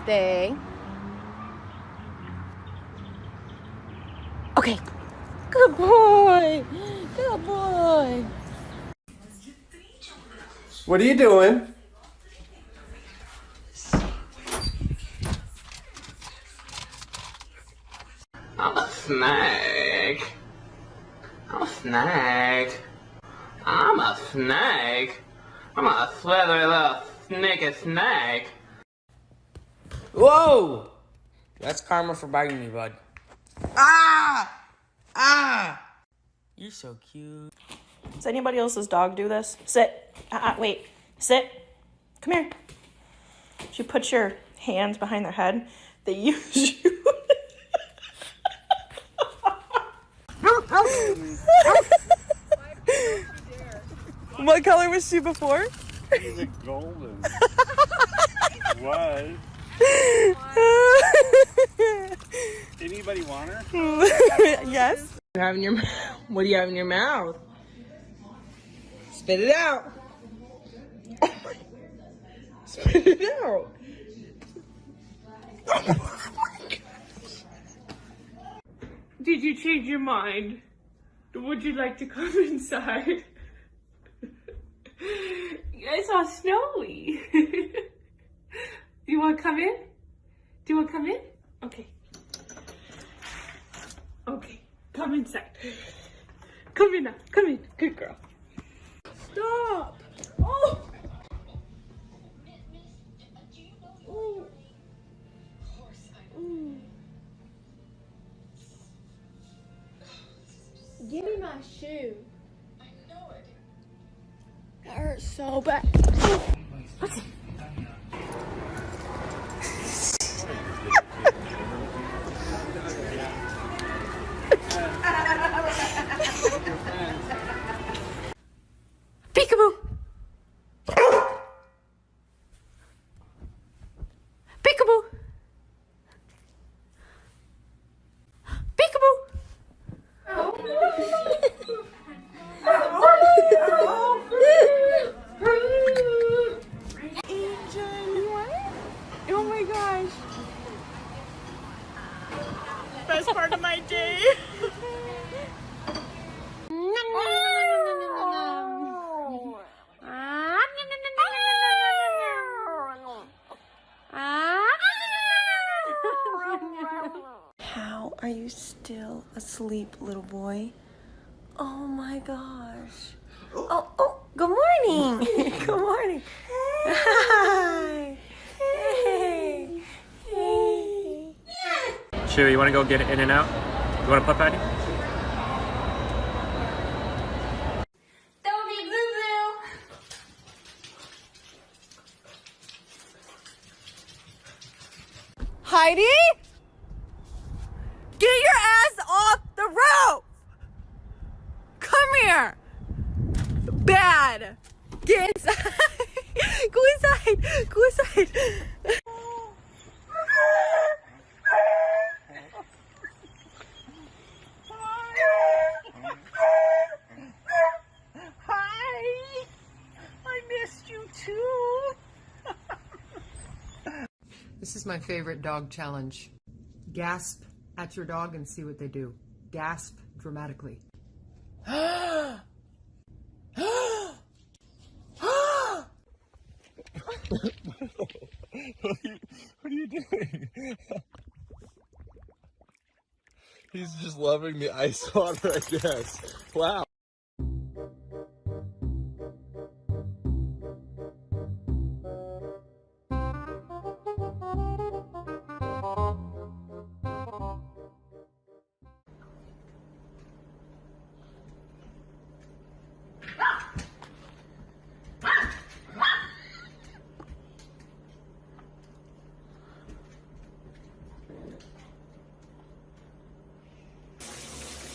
Stay. Okay. Good boy. Good boy. What are you doing? I'm a snake. I'm a snake. I'm a snake. I'm a slithery little sneaky snake. Whoa! That's karma for biting me, bud. Ah! Ah! You're so cute. Does anybody else's dog do this? Sit. Wait. Sit. Come here. You put your hands behind their head. They use you. What color was she before? She's a golden. What? Anybody want her? Yes. What do you have in your mouth? Spit it out. Spit it out. Did you change your mind? Would you like to come inside? I saw Snowy. Do you want to come in? Do you want to come in? Okay. Okay, come inside. Come in now. Come in. Good girl. Stop. Oh. Give me my shoe. I know it. That hurts so bad. What's it? Peekaboo. Peekaboo. Peekaboo. Oh my gosh. Best part of my day. How are you still asleep, little boy? Oh my gosh. Oh, good morning. Good morning. Hi. Hey. Hey. Chewy, you want to go get in and out? You want to pup patty? Don't be blue. Heidi? Get your ass off the roof! Come here! Bad! Get inside! Go inside! Go inside! Hi! I missed you too! This is my favorite dog challenge. Gasp at your dog and see what they do. Gasp dramatically. What are you doing? He's just loving the ice water, I guess. Wow.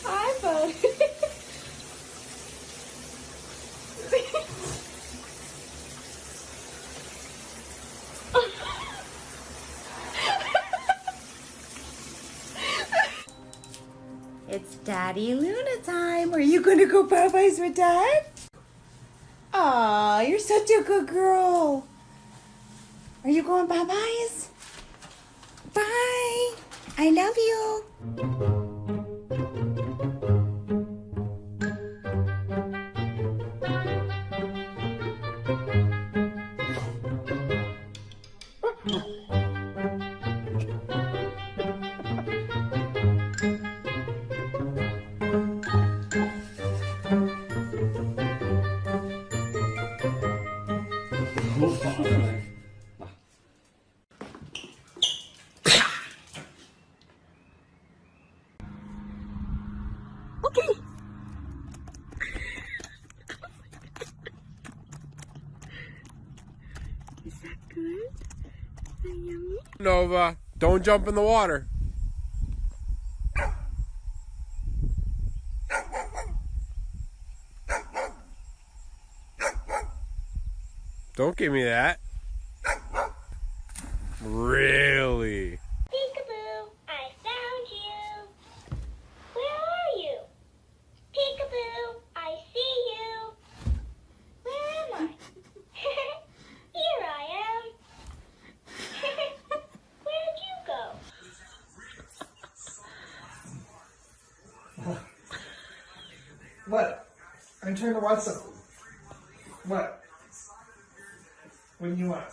Hi, bud. It's Daddy Luna time. Are you going to go Popeyes with Dad? Aw, you're such a good girl. Are you going bye-byes? Bye. I love you. Nova, don't jump in the water. Don't give me that. Really? Peekaboo, I found you. Where are you? Peekaboo, I see you. Where am I? Here I am. Where'd you go? What? I'm trying to watch something. What? What do you want?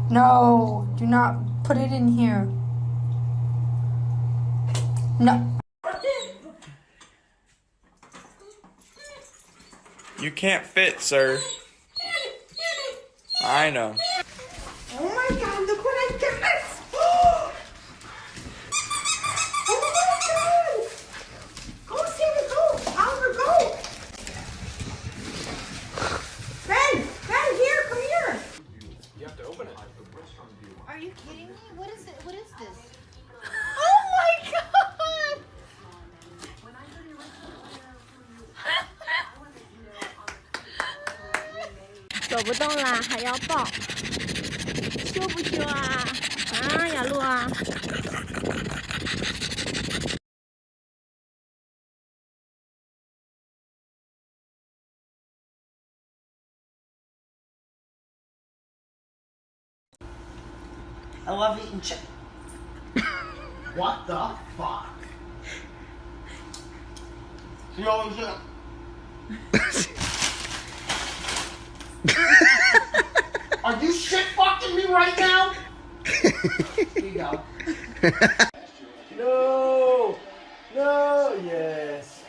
No, do not put it in here. No. You can't fit, sir. I know. Oh my god, look what I got! Oh my god! Go, Sammy, go! Oliver, go! Ben, here, come here! You have to open it. Are you kidding me? What is it? What is this? Oh my god! 走不动啦，还要抱，羞不羞啊？啊，雅露啊！ I love eating chicken. What the fuck? You always do. Are you shit fucking me right now? Here you go. No! No! Yes!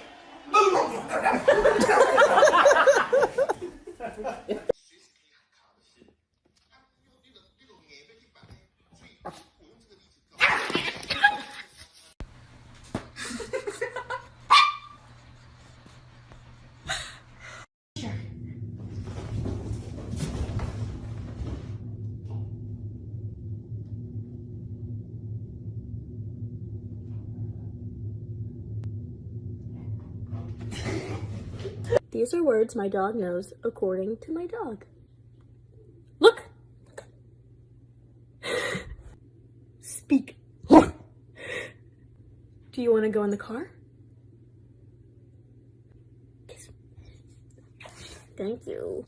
These are words my dog knows according to my dog. Look! Speak. Do you want to go in the car? Kiss. Thank you.